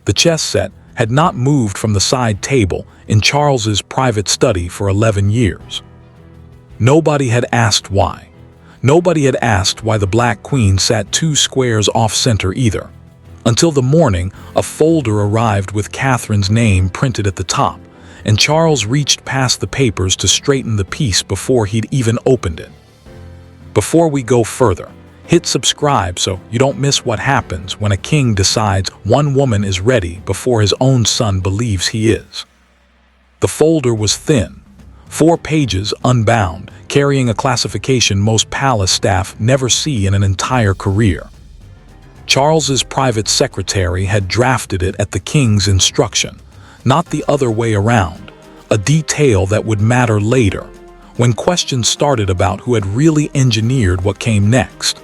The chess set had not moved from the side table in Charles's private study for 11 years. Nobody had asked why. Nobody had asked why the Black Queen sat 2 squares off-center either, until the morning a folder arrived with Catherine's name printed at the top, and Charles reached past the papers to straighten the piece before he'd even opened it. Before we go further, hit subscribe so you don't miss what happens when a king decides one woman is ready before his own son believes he is. The folder was thin, 4 pages unbound, carrying a classification most palace staff never see in an entire career. Charles's private secretary had drafted it at the king's instruction, not the other way around, a detail that would matter later, when questions started about who had really engineered what came next.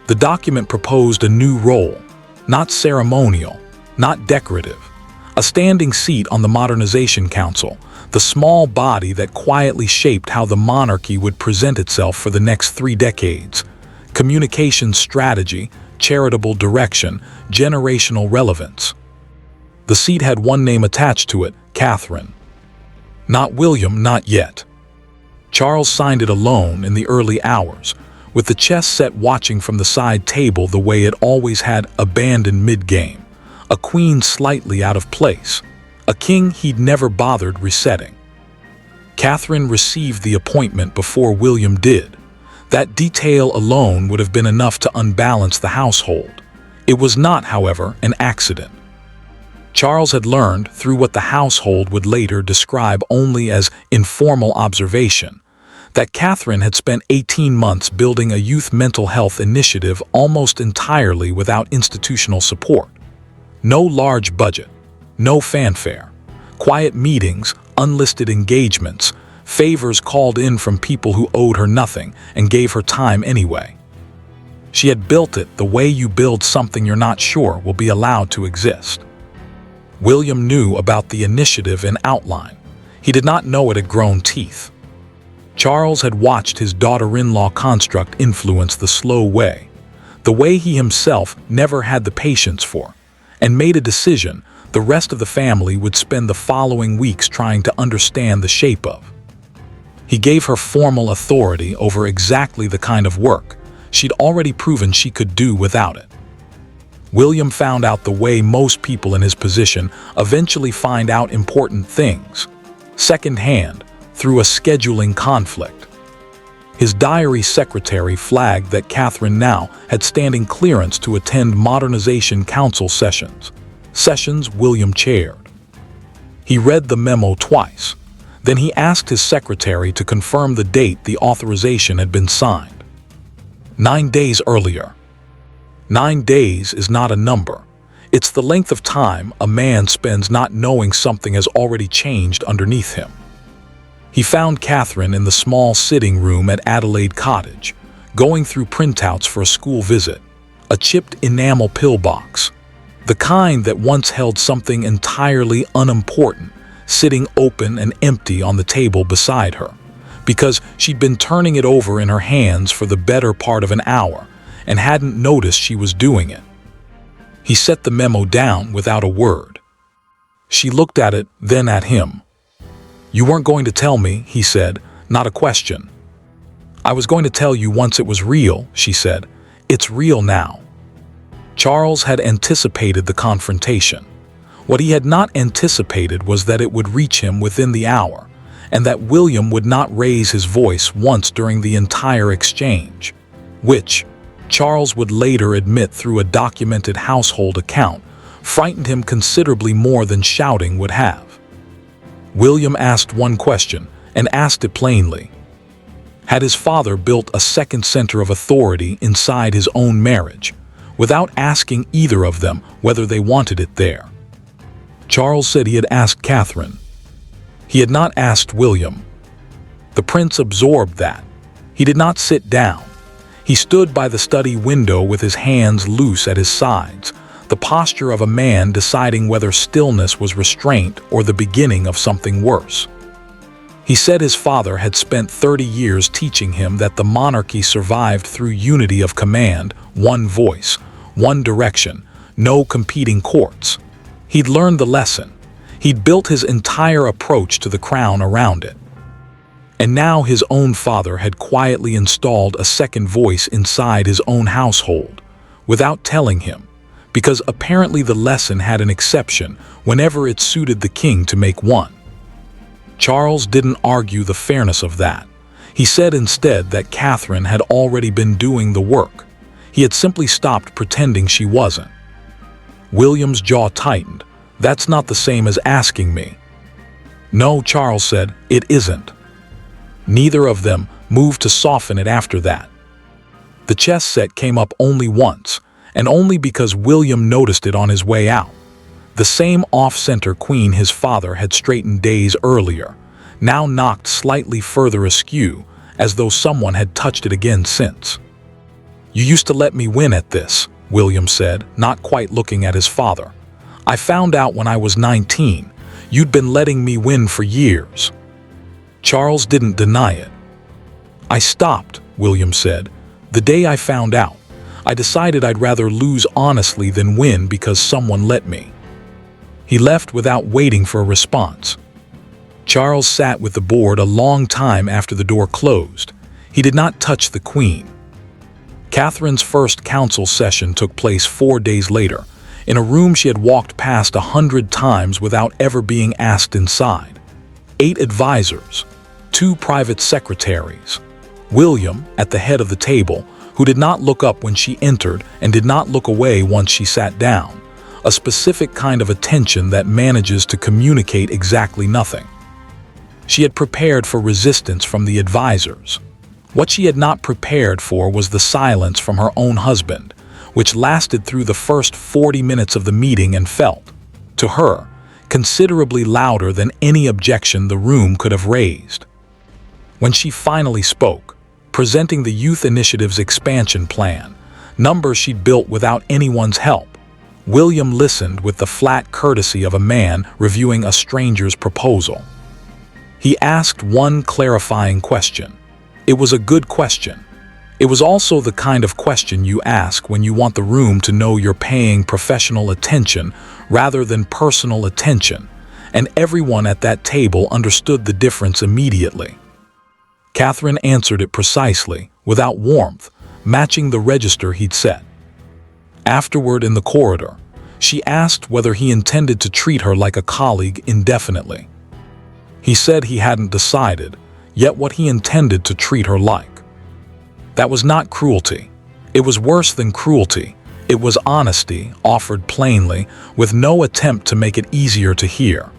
The document proposed a new role, not ceremonial, not decorative, a standing seat on the Modernization Council, the small body that quietly shaped how the monarchy would present itself for the next 3 decades. Communication strategy, charitable direction, generational relevance. The seat had one name attached to it, Catherine. Not William, not yet. Charles signed it alone in the early hours, with the chess set watching from the side table the way it always had, abandoned mid-game, a queen slightly out of place, a king he'd never bothered resetting. Catherine received the appointment before William did. That detail alone would have been enough to unbalance the household. It was not, however, an accident. Charles had learned, through what the household would later describe only as informal observation, that Catherine had spent 18 months building a youth mental health initiative almost entirely without institutional support. No large budget, no fanfare, quiet meetings, unlisted engagements, favors called in from people who owed her nothing and gave her time anyway. She had built it the way you build something you're not sure will be allowed to exist. William knew about the initiative in outline. He did not know it had grown teeth. Charles had watched his daughter-in-law construct influence the slow way, the way he himself never had the patience for, and made a decision the rest of the family would spend the following weeks trying to understand the shape of. He gave her formal authority over exactly the kind of work she'd already proven she could do without it. William found out the way most people in his position eventually find out important things, secondhand, through a scheduling conflict. His diary secretary flagged that Catherine now had standing clearance to attend Modernization Council sessions William chaired. He read the memo twice. Then he asked his secretary to confirm the date the authorization had been signed. 9 days earlier. 9 days is not a number. It's the length of time a man spends not knowing something has already changed underneath him. He found Catherine in the small sitting room at Adelaide Cottage, going through printouts for a school visit, a chipped enamel pillbox, the kind that once held something entirely unimportant, sitting open and empty on the table beside her, because she'd been turning it over in her hands for the better part of an hour and hadn't noticed she was doing it. He set the memo down without a word. She looked at it, then at him. "You weren't going to tell me," he said, "not a question." "I was going to tell you once it was real," she said. "It's real now." Charles had anticipated the confrontation. What he had not anticipated was that it would reach him within the hour, and that William would not raise his voice once during the entire exchange, which, Charles would later admit through a documented household account, frightened him considerably more than shouting would have. William asked one question, and asked it plainly. Had his father built a second center of authority inside his own marriage, without asking either of them whether they wanted it there? Charles said he had asked Catherine. He had not asked William. The prince absorbed that. He did not sit down. He stood by the study window with his hands loose at his sides, the posture of a man deciding whether stillness was restraint or the beginning of something worse. He said his father had spent 30 years teaching him that the monarchy survived through unity of command, one voice, one direction, no competing courts. He'd learned the lesson. He'd built his entire approach to the crown around it. And now his own father had quietly installed a second voice inside his own household, without telling him, because apparently the lesson had an exception whenever it suited the king to make one. Charles didn't argue the fairness of that. He said instead that Catherine had already been doing the work. He had simply stopped pretending she wasn't. William's jaw tightened. "That's not the same as asking me." "No," Charles said, "it isn't." Neither of them moved to soften it after that. The chess set came up only once, and only because William noticed it on his way out. The same off-center queen his father had straightened days earlier, now knocked slightly further askew, as though someone had touched it again since. "You used to let me win at this," William said, not quite looking at his father. "I found out when I was 19. You'd been letting me win for years." Charles didn't deny it. "I stopped," William said, "the day I found out. I decided I'd rather lose honestly than win because someone let me." He left without waiting for a response. Charles sat with the board a long time after the door closed. He did not touch the queen. Catherine's first council session took place 4 days later, in a room she had walked past 100 times without ever being asked inside. 8 advisors, 2 private secretaries. William, at the head of the table, who did not look up when she entered and did not look away once she sat down, a specific kind of attention that manages to communicate exactly nothing. She had prepared for resistance from the advisors. What she had not prepared for was the silence from her own husband, which lasted through the first 40 minutes of the meeting and felt, to her, considerably louder than any objection the room could have raised. When she finally spoke, presenting the Youth Initiative's expansion plan, numbers she'd built without anyone's help, William listened with the flat courtesy of a man reviewing a stranger's proposal. He asked one clarifying question. It was a good question. It was also the kind of question you ask when you want the room to know you're paying professional attention rather than personal attention, and everyone at that table understood the difference immediately. Catherine answered it precisely, without warmth, matching the register he'd set. Afterward, in the corridor, she asked whether he intended to treat her like a colleague indefinitely. He said he hadn't decided yet what he intended to treat her like. That was not cruelty. It was worse than cruelty. It was honesty, offered plainly, with no attempt to make it easier to hear.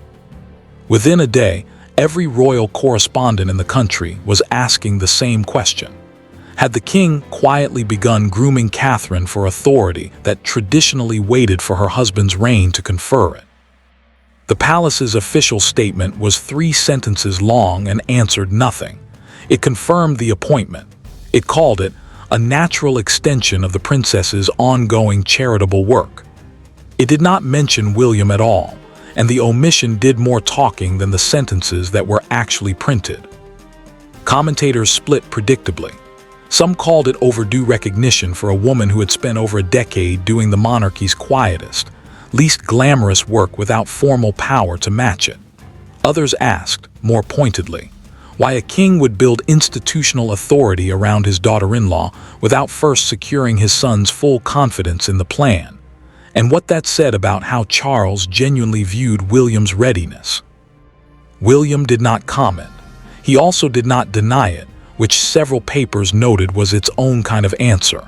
Within a day, every royal correspondent in the country was asking the same question. Had the king quietly begun grooming Catherine for authority that traditionally waited for her husband's reign to confer it? The palace's official statement was 3 sentences long and answered nothing. It confirmed the appointment. It called it a natural extension of the princess's ongoing charitable work. It did not mention William at all, and the omission did more talking than the sentences that were actually printed. Commentators split predictably. Some called it overdue recognition for a woman who had spent over a decade doing the monarchy's quietest, least glamorous work without formal power to match it. Others asked, more pointedly, why a king would build institutional authority around his daughter-in-law without first securing his son's full confidence in the plan, and what that said about how Charles genuinely viewed William's readiness. William did not comment. He also did not deny it, which several papers noted was its own kind of answer.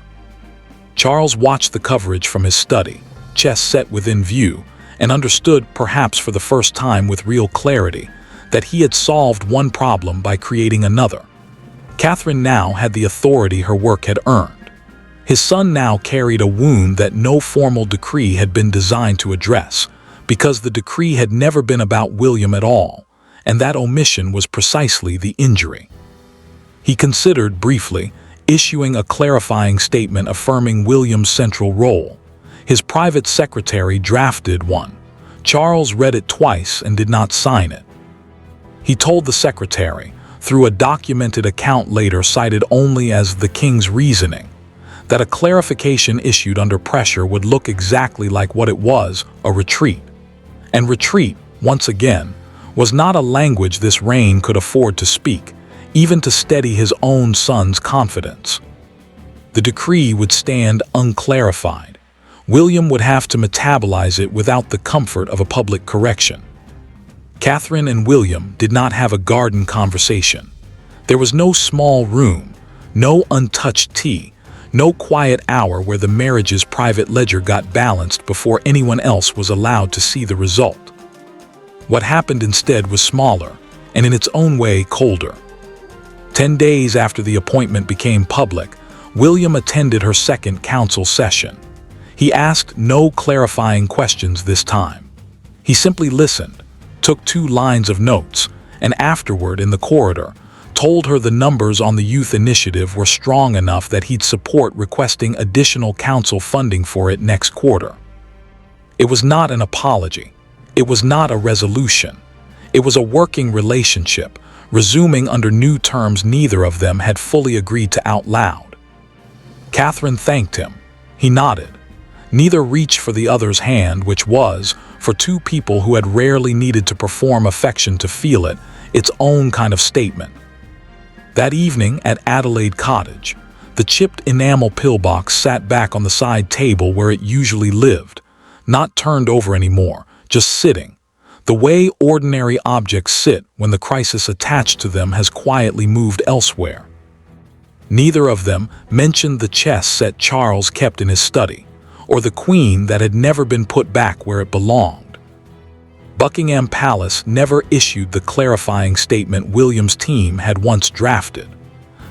Charles watched the coverage from his study, chess set within view, and understood, perhaps for the first time with real clarity, that he had solved one problem by creating another. Catherine now had the authority her work had earned. His son now carried a wound that no formal decree had been designed to address, because the decree had never been about William at all, and that omission was precisely the injury. He considered, briefly, issuing a clarifying statement affirming William's central role. His private secretary drafted one. Charles read it twice and did not sign it. He told the secretary, through a documented account later cited only as the king's reasoning, that a clarification issued under pressure would look exactly like what it was, a retreat. And retreat, once again, was not a language this reign could afford to speak, even to steady his own son's confidence. The decree would stand unclarified. William would have to metabolize it without the comfort of a public correction. Catherine and William did not have a garden conversation. There was no small room, no untouched tea, no quiet hour where the marriage's private ledger got balanced before anyone else was allowed to see the result. What happened instead was smaller, and in its own way colder. 10 days after the appointment became public, William attended her second council session. He asked no clarifying questions this time. He simply listened, took 2 lines of notes, and afterward in the corridor, told her the numbers on the youth initiative were strong enough that he'd support requesting additional council funding for it next quarter. It was not an apology. It was not a resolution. It was a working relationship, resuming under new terms neither of them had fully agreed to out loud. Catherine thanked him. He nodded. Neither reached for the other's hand, which was, for 2 people who had rarely needed to perform affection to feel it, its own kind of statement. That evening at Adelaide Cottage, the chipped enamel pillbox sat back on the side table where it usually lived, not turned over anymore, just sitting, the way ordinary objects sit when the crisis attached to them has quietly moved elsewhere. Neither of them mentioned the chess set Charles kept in his study, or the queen that had never been put back where it belonged. Buckingham Palace never issued the clarifying statement William's team had once drafted.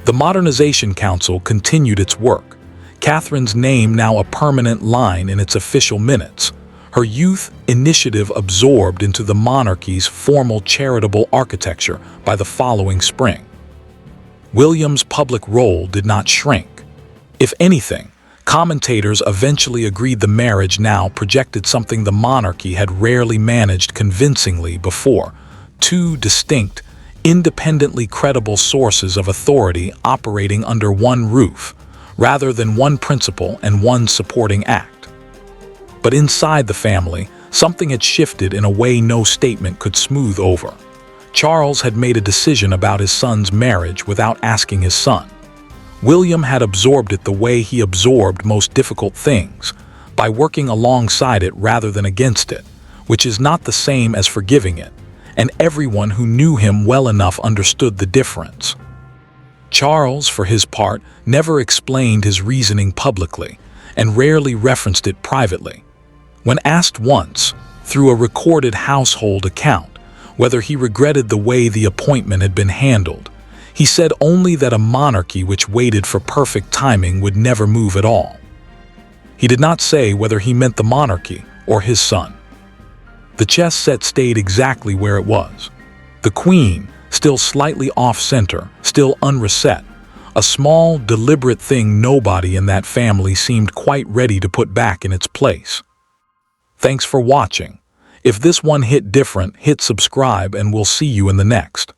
The Modernization Council continued its work, Catherine's name now a permanent line in its official minutes, her youth initiative absorbed into the monarchy's formal charitable architecture by the following spring. William's public role did not shrink. If anything, commentators eventually agreed the marriage now projected something the monarchy had rarely managed convincingly before: 2 distinct, independently credible sources of authority operating under one roof, rather than one principle and one supporting act. But inside the family, something had shifted in a way no statement could smooth over. Charles had made a decision about his son's marriage without asking his son. William had absorbed it the way he absorbed most difficult things, by working alongside it rather than against it, which is not the same as forgiving it, and everyone who knew him well enough understood the difference. Charles, for his part, never explained his reasoning publicly, and rarely referenced it privately. When asked once, through a recorded household account, whether he regretted the way the appointment had been handled, he said only that a monarchy which waited for perfect timing would never move at all. He did not say whether he meant the monarchy or his son. The chess set stayed exactly where it was. The queen, still slightly off-center, still unreset, a small, deliberate thing nobody in that family seemed quite ready to put back in its place. Thanks for watching. If this one hit different, hit subscribe and we'll see you in the next.